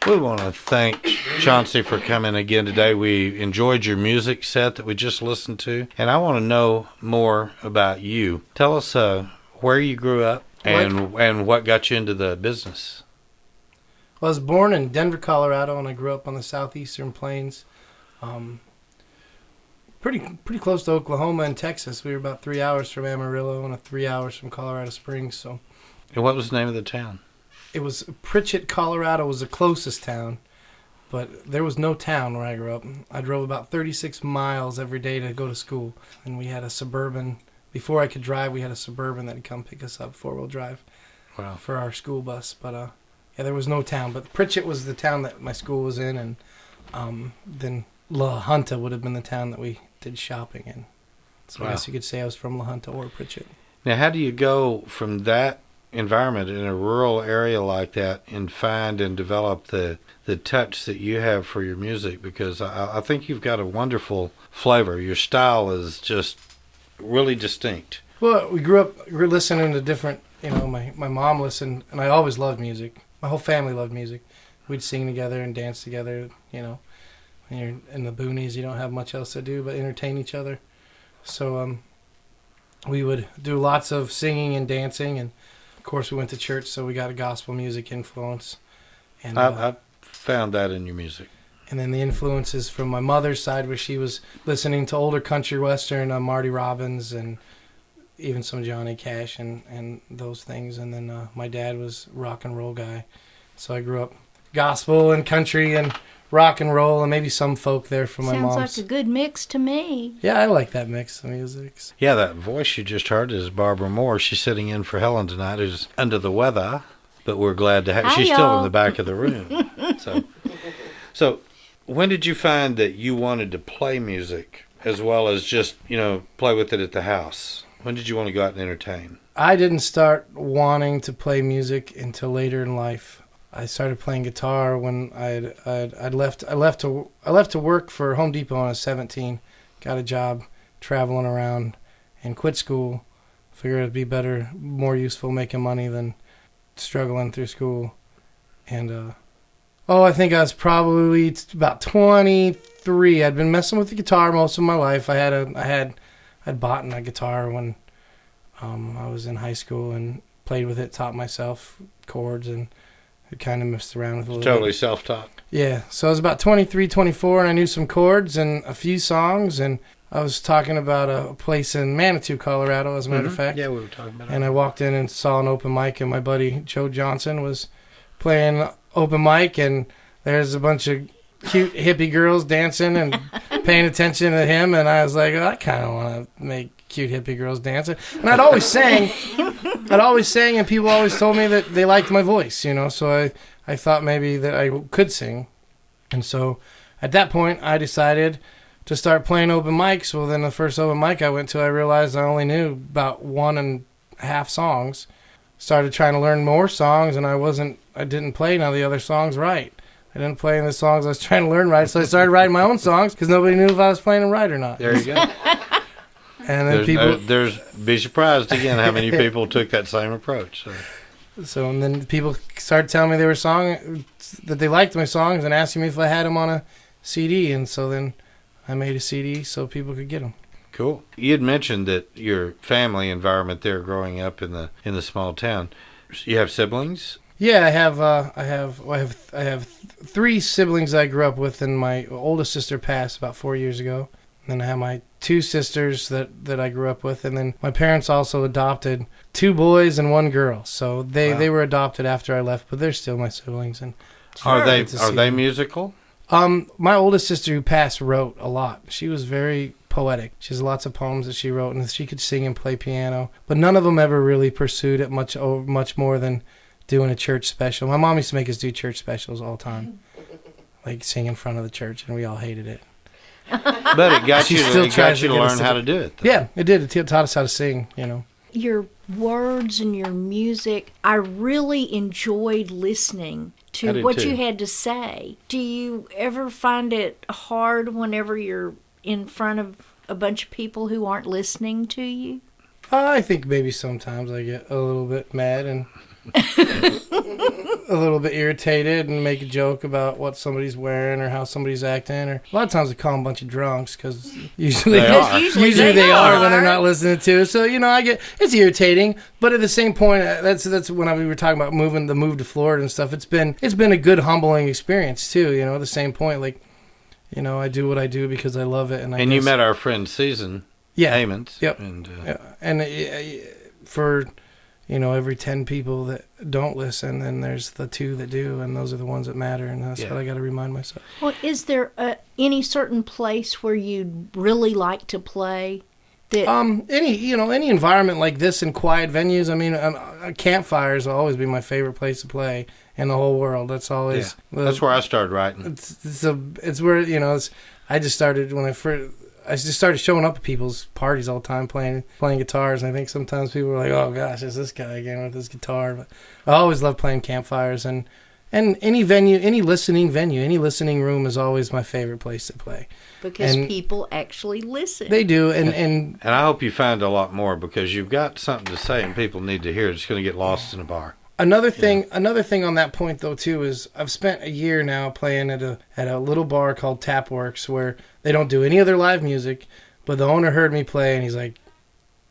We want to thank Chauncy for coming again today. We enjoyed your music set that we just listened to, and I want to know more about you. Tell us where you grew up and what got you into the business. Well, I was born in Denver, Colorado, and I grew up on the southeastern plains, pretty close to Oklahoma and Texas. We were about 3 hours from Amarillo and 3 hours from Colorado Springs. So, and what was the name of the town? It was Pritchett, Colorado was the closest town, but there was no town where I grew up. I drove about 36 miles every day to go to school, and we had a Suburban. Before I could drive, we had a Suburban that would come pick us up, four-wheel drive, for our school bus. But yeah, there was no town. But Pritchett was the town that my school was in, and then La Junta would have been the town that we did shopping in. So I guess you could say I was from La Junta or Pritchett. Now, how do you go from that environment in a rural area like that and find and develop the touch that you have for your music? Because I think you've got a wonderful flavor. Your style is just really distinct. Well, we grew up listening to different, my mom listened, and I always loved music. My whole family loved music. We'd sing together and dance together, When you're in the boonies, you don't have much else to do but entertain each other. So we would do lots of singing and dancing, and of course, we went to church, so we got a gospel music influence. And I found that in your music. And then the influences from my mother's side, where she was listening to older country western, Marty Robbins, and even some Johnny Cash and those things. And then my dad was rock and roll guy. So I grew up gospel and country and rock and roll, and maybe some folk there from my mom's. Sounds like a good mix to me. Yeah, I like that mix of music. Yeah, that voice you just heard is Barbara Moore. She's sitting in for Helen tonight, who's under the weather, but we're glad to have. She's still in the back of the room. So, when did you find that you wanted to play music as well as just play with it at the house? When did you want to go out and entertain? I didn't start wanting to play music until later in life. I started playing guitar when I left to work for Home Depot when I was 17. Got a job traveling around and quit school. Figured it'd be better, more useful making money than struggling through school. And I think I was probably about 23. I'd been messing with the guitar most of my life. I'd bought a guitar when I was in high school and played with it, taught myself chords, and kind of messed around with it a little totally bit. Self-taught. Yeah, so I was about 23, 24, and I knew some chords and a few songs, and I was talking about a place in Manitou, Colorado, as a matter of fact. Yeah, we were talking about it. And I walked in and saw an open mic, and my buddy Joe Johnson was playing open mic, and there's a bunch of cute hippie girls dancing and paying attention to him, and I was like, I kind of want to make cute hippie girls dancing. And I'd always sang, and people always told me that they liked my voice, so I thought maybe that I could sing. And so at that point, I decided to start playing open mics. Well, then the first open mic I went to, I realized I only knew about 1.5 songs. Started trying to learn more songs, and I didn't play none of the other songs right. I didn't play any of the songs I was trying to learn right, so I started writing my own songs because nobody knew if I was playing them right or not. There you go. And then be surprised again how many people took that same approach. So and then people started telling me that they liked my songs and asking me if I had them on a CD, and so then I made a CD so people could get them. Cool. You had mentioned that your family environment there, growing up in the small town. You have siblings? Yeah, I have 3 siblings I grew up with, and my oldest sister passed about 4 years ago. And then I have my 2 sisters that I grew up with, and then my parents also adopted 2 boys and 1 girl. So they were adopted after I left, but they're still my siblings. And are they musical? My oldest sister who passed wrote a lot. She was very poetic. She has lots of poems that she wrote, and she could sing and play piano. But none of them ever really pursued it much more than doing a church special. My mom used to make us do church specials all the time, like sing in front of the church, and we all hated it. But it got you to learn how to do it, though. Yeah, it did. It taught us how to sing, Your words and your music, I really enjoyed listening to what you had to say. Do you ever find it hard whenever you're in front of a bunch of people who aren't listening to you? I think maybe sometimes I get a little bit mad and a little bit irritated and make a joke about what somebody's wearing or how somebody's acting. Or a lot of times I call them a bunch of drunks because usually they are when they're not listening to. So it's irritating. But at the same point, that's when we were talking about the move to Florida and stuff. It's been a good humbling experience too. At the same point, I do what I do because I love it. And you met our friend Susan. Yeah. Hammonds. Yep. And for every 10 people that don't listen, then there's the 2 that do, and those are the ones that matter, and that's what I got to remind myself. Well, is there any certain place where you'd really like to play? That any environment like this in quiet venues. I mean, campfires will always be my favorite place to play in the whole world. That's always that's where I started writing. It's where I just started when I just started showing up at people's parties all the time, playing guitars, and I think sometimes people were like, "Oh gosh, it's this guy again with his guitar." But I always love playing campfires, and any venue, any listening room is always my favorite place to play. Because people actually listen. They do, and I hope you find a lot more because you've got something to say and people need to hear it. It's going to get lost in a bar. Another thing on that point though too is I've spent a year now playing at a little bar called Tapworks where they don't do any other live music, but the owner heard me play and he's like,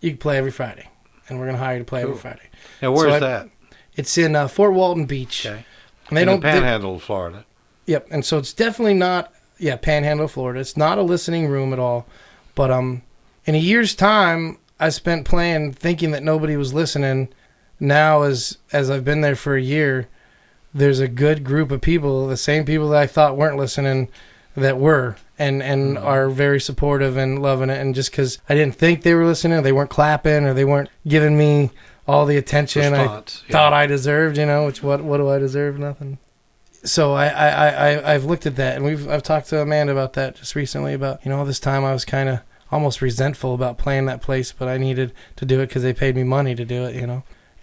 "You can play every Friday, and we're gonna hire you to play every Friday." Now where's that? It's in Fort Walton Beach. Okay. And in the Panhandle of Florida. Yep, and so it's definitely not Panhandle, Florida. It's not a listening room at all, but in a year's time I spent playing thinking that nobody was listening. Now, as I've been there for a year, there's a good group of people, the same people that I thought weren't listening, that were, and are very supportive and loving it. And just because I didn't think they were listening, they weren't clapping, or they weren't giving me all the attention I thought I deserved, which what do I deserve? Nothing. So I've looked at that, and I've talked to Amanda about that just recently, about, all this time I was kind of almost resentful about playing that place, but I needed to do it because they paid me money to do it,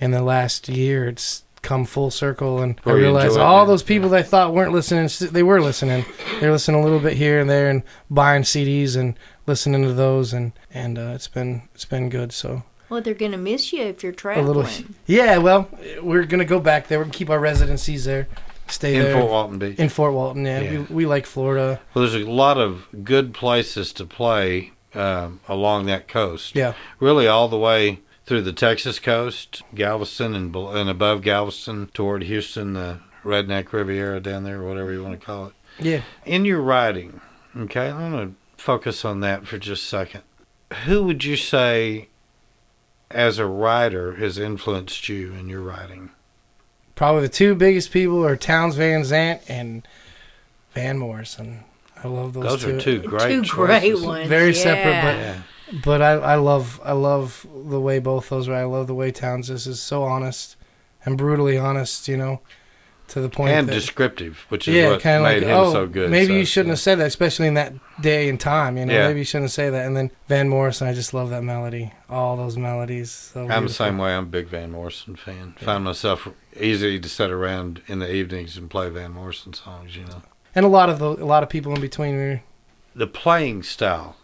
In the last year, it's come full circle, and I realized all those people that I thought weren't listening, they were listening. They're listening a little bit here and there, and buying CDs and listening to those, and it's been good. So. Well, they're gonna miss you if you're traveling. Well, we're gonna go back there. We're gonna keep our residencies there, stay there. In Fort Walton Beach. In Fort Walton, yeah. We like Florida. Well, there's a lot of good places to play along that coast. Yeah. Really, all the way through the Texas coast, Galveston, and above Galveston toward Houston, the Redneck Riviera down there, whatever you want to call it. Yeah. In your writing, okay, I'm going to focus on that for just a second. Who would you say, as a writer, has influenced you in your writing? Probably the 2 biggest people are Townes Van Zandt and Van Morrison. I love those two. Those are 2 great choices. Great ones. Very separate, but I love the way both those are. I love the way Townes is so honest and brutally honest, to the point. And descriptive, which is what made him so good. Maybe you shouldn't have said that, especially in that day and time. Maybe you shouldn't have said that. And then Van Morrison, I just love that melody, all those melodies. So I'm the same way. I'm a big Van Morrison fan. Yeah. Find myself easy to sit around in the evenings and play Van Morrison songs. And a lot of people in between. The playing style,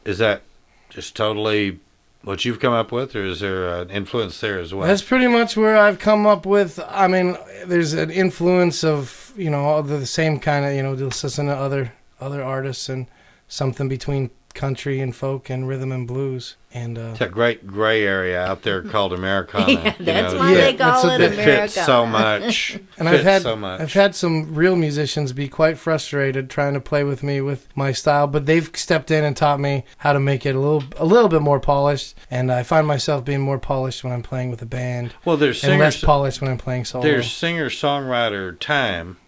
is that just totally what you've come up with, or is there an influence there as well? That's pretty much where I've come up with. I mean, there's an influence of, all the same kind of, listening to other artists and something between country and folk and rhythm and blues. And it's a great gray area out there called Americana. Yeah, that's why they call it Americana. It fits so much. And I've had some real musicians be quite frustrated trying to play with me with my style, but they've stepped in and taught me how to make it a little bit more polished. And I find myself being more polished when I'm playing with a band. Well, and less polished when I'm playing solo. There's singer-songwriter time,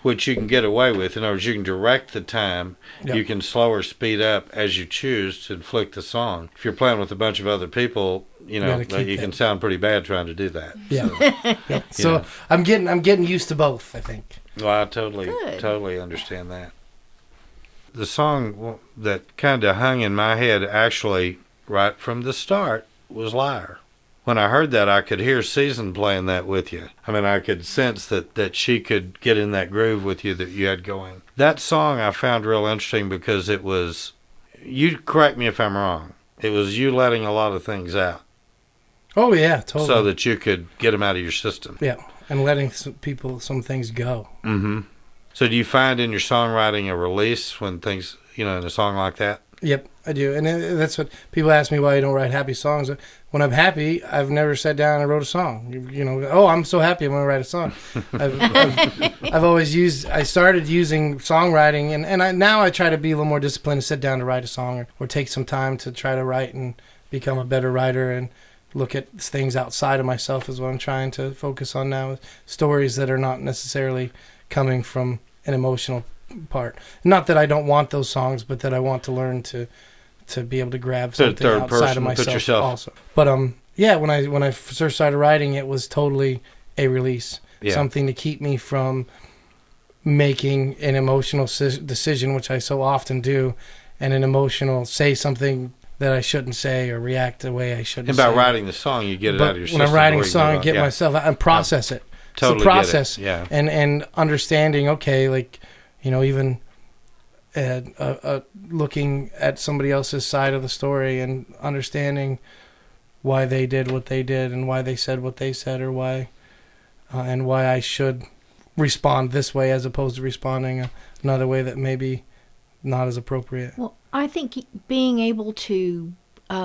which you can get away with. In other words, you can direct the time. Yep. You can slow or speed up as you choose to inflict the song. If you're playing with a bunch of other people, you can sound pretty bad trying to do that. Yeah. So I'm getting used to both, I think. Well, I totally understand that. The song that kind of hung in my head actually right from the start was Liar. When I heard that, I could hear Season playing that with you. I mean, I could sense that she could get in that groove with you that you had going. That song I found real interesting because it was, you correct me if I'm wrong, It was you letting a lot of things out. Oh, yeah, totally. So that you could get them out of your system. Yeah, and letting some things go. Mm-hmm. So do you find in your songwriting a release when things, in a song like that? Yep, I do. And that's what people ask me why I don't write happy songs. When I'm happy, I've never sat down and wrote a song. Oh, I'm so happy I'm going to write a song. I started using songwriting, and now I try to be a little more disciplined and sit down to write a song or take some time to try to write and become a better writer and look at things outside of myself is what I'm trying to focus on now. Stories that are not necessarily coming from an emotional part. Not that I don't want those songs, but that I want to learn to be able to grab something outside of myself also. But when I first started writing, it was totally a release, something to keep me from making an emotional decision, which I so often do, and an emotional say something that I shouldn't say or react the way I shouldn't. And by writing the song, you get it out of your system. When I'm writing a song, I get myself out and process it. Totally it's a process, get it. Yeah. And understanding, okay, like, even looking at somebody else's side of the story and understanding why they did what they did and why they said what they said, or why I should respond this way as opposed to responding another way that maybe not as appropriate. Well, I think being able to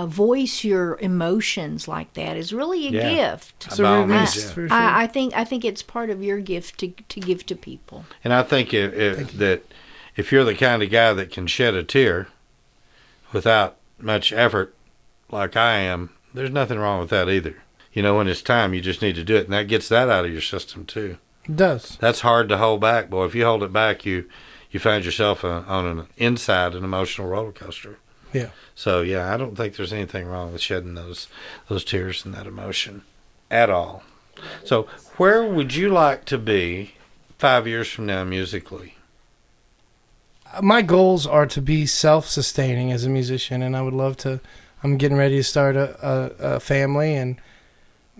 voice your emotions like that is really a gift. It's a release, for sure. I think it's part of your gift to give to people. And I think if you're the kind of guy that can shed a tear without much effort, like I am, there's nothing wrong with that either. When it's time, you just need to do it, and that gets that out of your system too. It does. That's hard to hold back, boy. If you hold it back, you find yourself on an emotional roller coaster. Yeah. So I don't think there's anything wrong with shedding those tears and that emotion at all. So where would you like to be 5 years from now musically? My goals are to be self-sustaining as a musician, and I would love to. I'm getting ready to start a family, and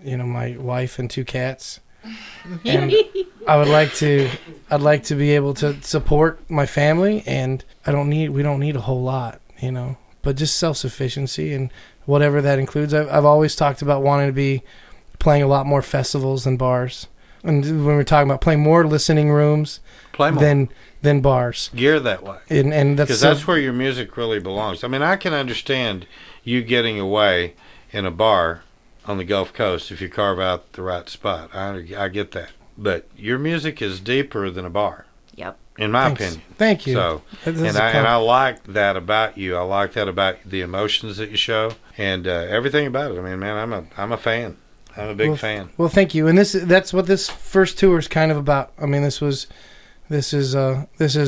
my wife and 2 cats. And I'd like to be able to support my family, and we don't need a whole lot, but just self-sufficiency and whatever that includes. I've always talked about wanting to be playing a lot more festivals than bars. And when we're talking about playing more listening rooms than bars. Gear that way. And that's where your music really belongs. I mean, I can understand you getting away in a bar on the Gulf Coast if you carve out the right spot. I get that. But your music is deeper than a bar. Yep. In my opinion. Thank you. So, and I like that about you. I like that about the emotions that you show and everything about it. I mean, man, I'm a fan. I'm a big fan. Well, thank you. And that's what this first tour is kind of about. I mean, this is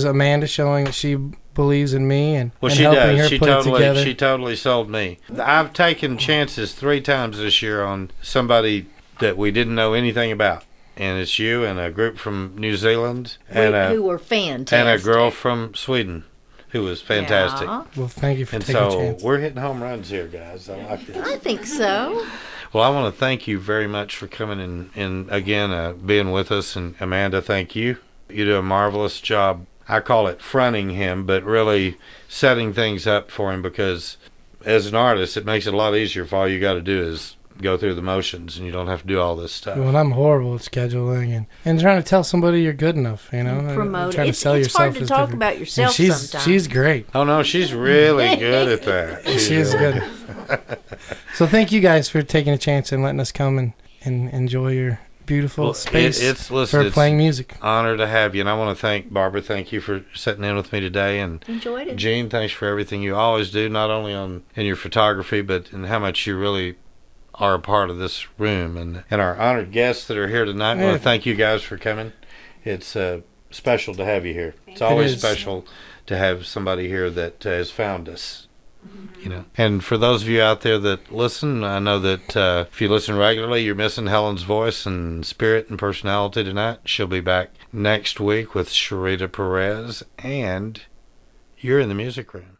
Amanda showing that she believes in me and she helping does. her put it together. She totally sold me. I've taken chances 3 times this year on somebody that we didn't know anything about. And it's you and a group from New Zealand. Who were fantastic. And a girl from Sweden who was fantastic. Yeah. Well, thank you for taking a chance. We're hitting home runs here, guys. I like this. I think so. Well, I want to thank you very much for coming and again, being with us. And Amanda, thank you. You do a marvelous job. I call it fronting him, but really setting things up for him, because as an artist, it makes it a lot easier if all you got to do is go through the motions and you don't have to do all this stuff. Well, I'm horrible at scheduling and trying to tell somebody you're good enough, Promote. Trying to sell yourself. It's hard to talk about yourself sometimes. She's great. Oh, no, she's really good at that. She is good. So thank you guys for taking a chance and letting us come and enjoy your beautiful space for playing music. Honor to have you. And I want to thank Barbara. Thank you for sitting in with me today. And enjoyed it. Gene, thanks for everything you always do, not only in your photography, but in how much you really are a part of this room. And our honored guests that are here tonight, I want to thank you guys for coming. It's special to have you here. It's always special to have somebody here that has found us. And for those of you out there that listen, I know that if you listen regularly, you're missing Helen's voice and spirit and personality tonight. She'll be back next week with Sharita Perez, and you're in the music room.